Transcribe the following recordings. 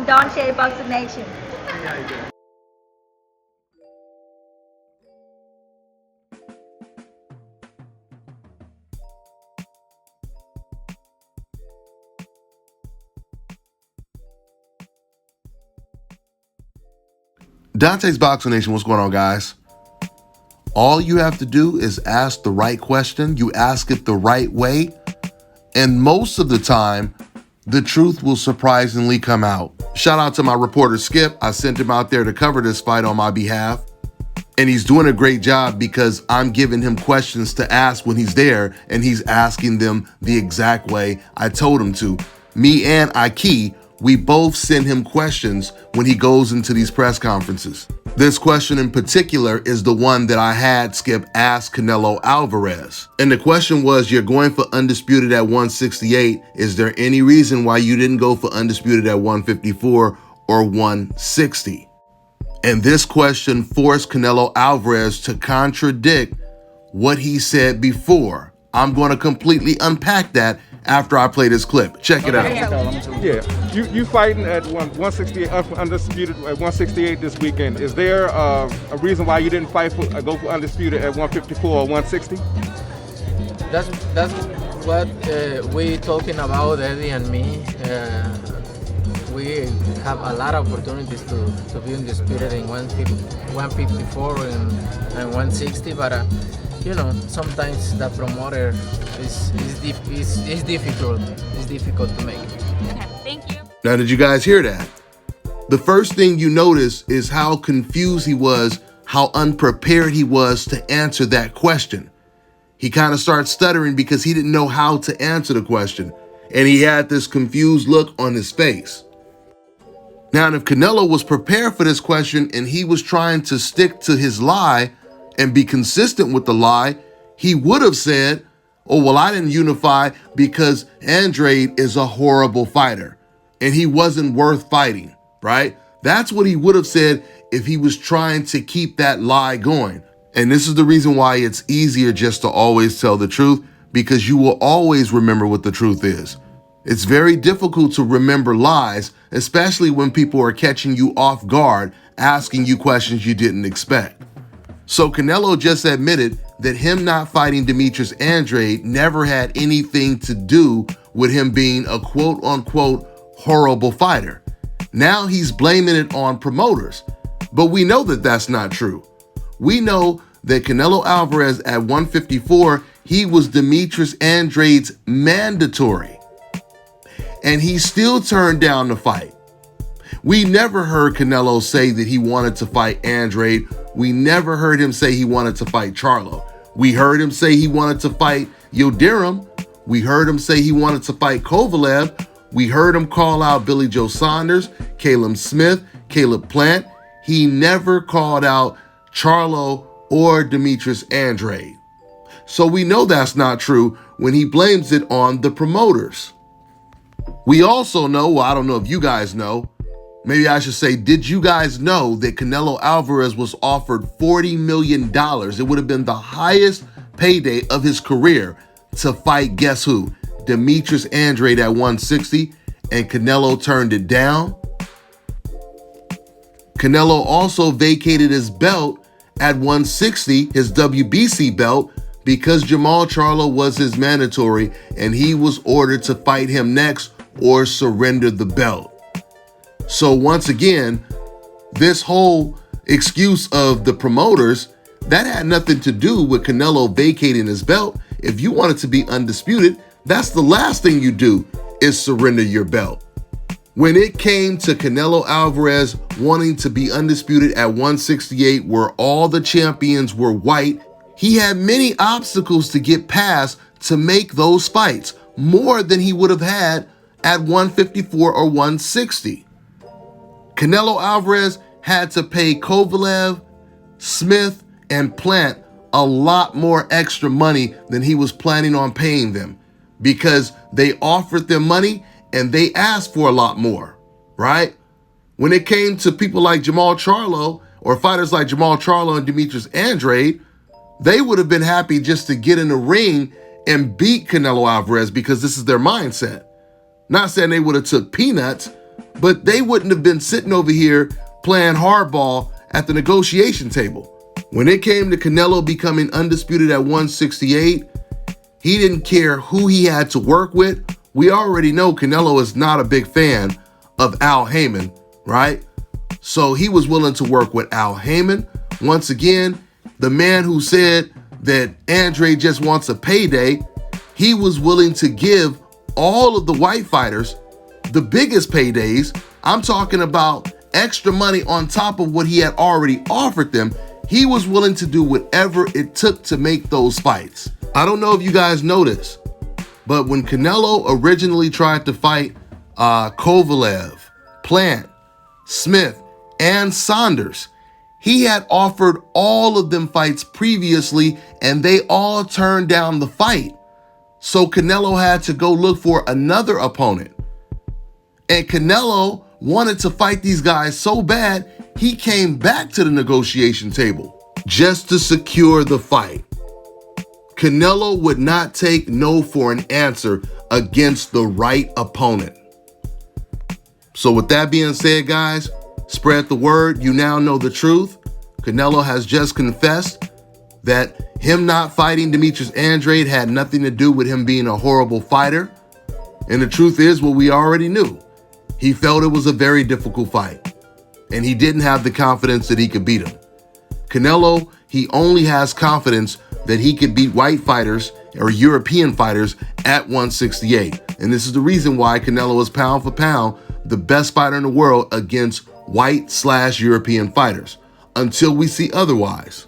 from Dontaesboxingnation. Dontaesboxingnation, what's going on, guys? All you have to do is ask the right question. You ask it the right way, and most of the time, the truth will surprisingly come out. Shout out to my reporter, Skip. I sent him out there to cover this fight on my behalf, and he's doing a great job because I'm giving him questions to ask when he's there, and he's asking them the exact way I told him to. Me and Ike, we both send him questions when he goes into these press conferences. This question in particular is the one that I had Skip ask Canelo Alvarez. And the question was, you're going for Undisputed at 168. Is there any reason why you didn't go for Undisputed at 154 or 160? And this question forced Canelo Alvarez to contradict what he said before. I'm going to completely unpack that after I play this clip. Check it out. Yeah, you fighting at 168, Undisputed at 168 this weekend. Is there a reason why you didn't go for Undisputed at 154 or 160? That's what we talking about, Eddie and me. We have a lot of opportunities to be Undisputed in 154 and 160, but you know, sometimes the promoter is difficult. It's difficult to make. Okay, thank you. Now, did you guys hear that? The first thing you notice is how confused he was, how unprepared he was to answer that question. He kind of starts stuttering because he didn't know how to answer the question, and he had this confused look on his face. Now, if Canelo was prepared for this question and he was trying to stick to his lie and be consistent with the lie, he would have said, oh, well, I didn't unify because Andrade is a horrible fighter and he wasn't worth fighting, right? That's what he would have said if he was trying to keep that lie going. And this is the reason why it's easier just to always tell the truth, because you will always remember what the truth is. It's very difficult to remember lies, especially when people are catching you off guard, asking you questions you didn't expect. So Canelo just admitted that him not fighting Demetrius Andrade never had anything to do with him being a quote-unquote horrible fighter. Now he's blaming it on promoters, but we know that that's not true. We know that Canelo Alvarez at 154, he was Demetrius Andrade's mandatory, and he still turned down the fight. We never heard Canelo say that he wanted to fight Andrade. We never heard him say he wanted to fight Charlo. We heard him say he wanted to fight Yildirim. We heard him say he wanted to fight Kovalev. We heard him call out Billy Joe Saunders, Caleb Smith, Caleb Plant. He never called out Charlo or Demetrius Andrade. So we know that's not true when he blames it on the promoters. We also know, well, I don't know if you guys know, maybe I should say, did you guys know that Canelo Alvarez was offered $40 million? It would have been the highest payday of his career to fight, guess who? Demetrius Andrade at 160, and Canelo turned it down. Canelo also vacated his belt at 160, his WBC belt, because Jermall Charlo was his mandatory, and he was ordered to fight him next or surrender the belt. So once again, this whole excuse of the promoters, that had nothing to do with Canelo vacating his belt. If you wanted to be undisputed, that's the last thing you do is surrender your belt. When it came to Canelo Alvarez wanting to be undisputed at 168, where all the champions were white, he had many obstacles to get past to make those fights, more than he would have had at 154 or 160. Canelo Alvarez had to pay Kovalev, Smith, and Plant a lot more extra money than he was planning on paying them, because they offered them money and they asked for a lot more, right? When it came to people like Jermall Charlo, or fighters like Jermall Charlo and Demetrius Andrade, they would have been happy just to get in the ring and beat Canelo Alvarez because this is their mindset. Not saying they would have took peanuts, but they wouldn't have been sitting over here playing hardball at the negotiation table. When it came to Canelo becoming undisputed at 168, he didn't care who he had to work with. We already know Canelo is not a big fan of Al Heyman, right? So he was willing to work with Al Heyman. Once again, the man who said that Andre just wants a payday, he was willing to give all of the white fighters the biggest paydays. I'm talking about extra money on top of what he had already offered them. He was willing to do whatever it took to make those fights. I don't know if you guys know this, but when Canelo originally tried to fight Kovalev, Plant, Smith, and Saunders, he had offered all of them fights previously, and they all turned down the fight. So Canelo had to go look for another opponent. And Canelo wanted to fight these guys so bad, he came back to the negotiation table just to secure the fight. Canelo would not take no for an answer against the right opponent. So with that being said, guys, spread the word. You now know the truth. Canelo has just confessed that him not fighting Demetrius Andrade had nothing to do with him being a horrible fighter. And the truth is what we already knew. He felt it was a very difficult fight, and he didn't have the confidence that he could beat him. Canelo, he only has confidence that he could beat white fighters or European fighters at 168. And this is the reason why Canelo is pound for pound the best fighter in the world against white/European fighters, until we see otherwise.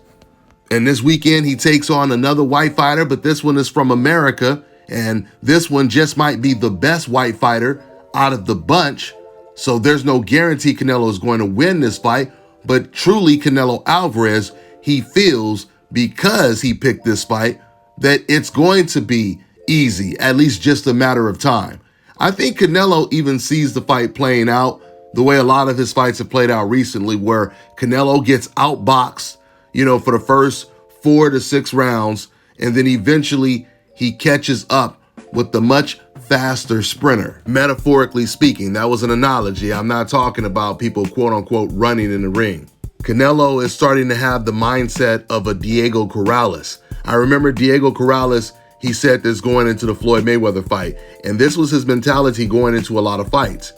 And this weekend he takes on another white fighter, but this one is from America, and this one just might be the best white fighter out of the bunch. So there's no guarantee Canelo is going to win this fight, but truly Canelo Alvarez, he feels, because he picked this fight, that it's going to be easy, at least just a matter of time. I think Canelo even sees the fight playing out the way a lot of his fights have played out recently, where Canelo gets outboxed, for the first 4 to 6 rounds, and then eventually he catches up with the much faster sprinter. Metaphorically speaking, that was an analogy. I'm not talking about people quote unquote running in the ring. Canelo is starting to have the mindset of a Diego Corrales. I remember Diego Corrales, he said this going into the Floyd Mayweather fight, and this was his mentality going into a lot of fights.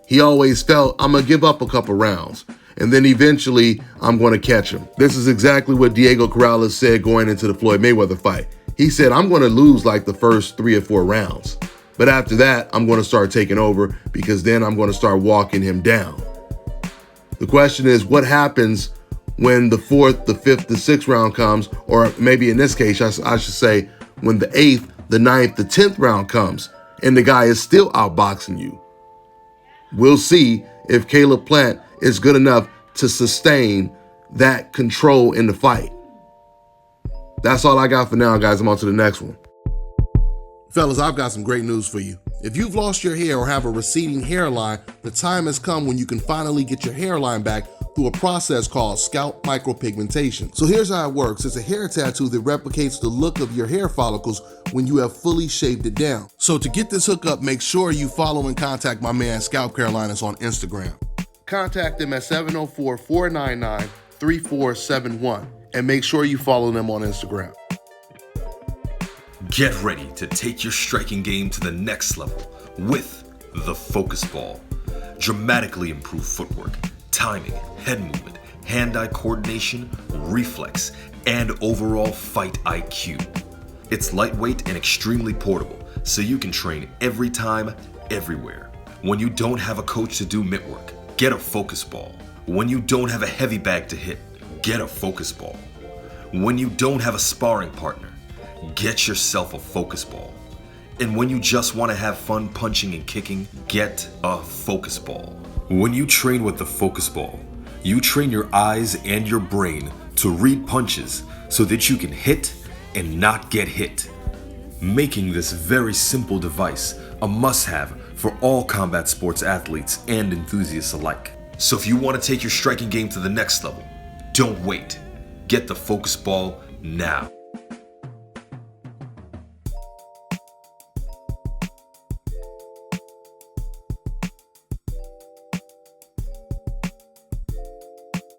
He always felt, I'm gonna give up a couple rounds, and then eventually I'm gonna catch him. This is exactly what Diego Corrales said going into the Floyd Mayweather fight. He said, I'm gonna lose like the first 3 or 4 rounds, but after that, I'm gonna start taking over, because then I'm gonna start walking him down. The question is, what happens when the 4th, the 5th, the 6th round comes, or maybe in this case, I should say, when the 8th, the 9th, the 10th round comes, and the guy is still outboxing you. We'll see if Caleb Plant is good enough to sustain that control in the fight. That's all I got for now, guys. I'm on to the next one. Fellas, I've got some great news for you. If you've lost your hair or have a receding hairline, the time has come when you can finally get your hairline back through a process called scalp micropigmentation. So here's how it works. It's a hair tattoo that replicates the look of your hair follicles when you have fully shaved it down. So to get this hookup, make sure you follow and contact my man ScalpCarolinas on Instagram. Contact them at 704-499-3471 and make sure you follow them on Instagram. Get ready to take your striking game to the next level with the Focus Ball. Dramatically improved footwork, timing, head movement, hand-eye coordination, reflex, and overall fight IQ. It's lightweight and extremely portable, so you can train every time, everywhere. When you don't have a coach to do mitt work, get a Focus Ball. When you don't have a heavy bag to hit, get a Focus Ball. When you don't have a sparring partner, get yourself a Focus Ball. And when you just want to have fun punching and kicking, get a Focus Ball. When you train with the Focus Ball, you train your eyes and your brain to read punches so that you can hit and not get hit, making this very simple device a must-have for all combat sports athletes and enthusiasts alike. So if you want to take your striking game to the next level, don't wait. Get the Focus Ball now.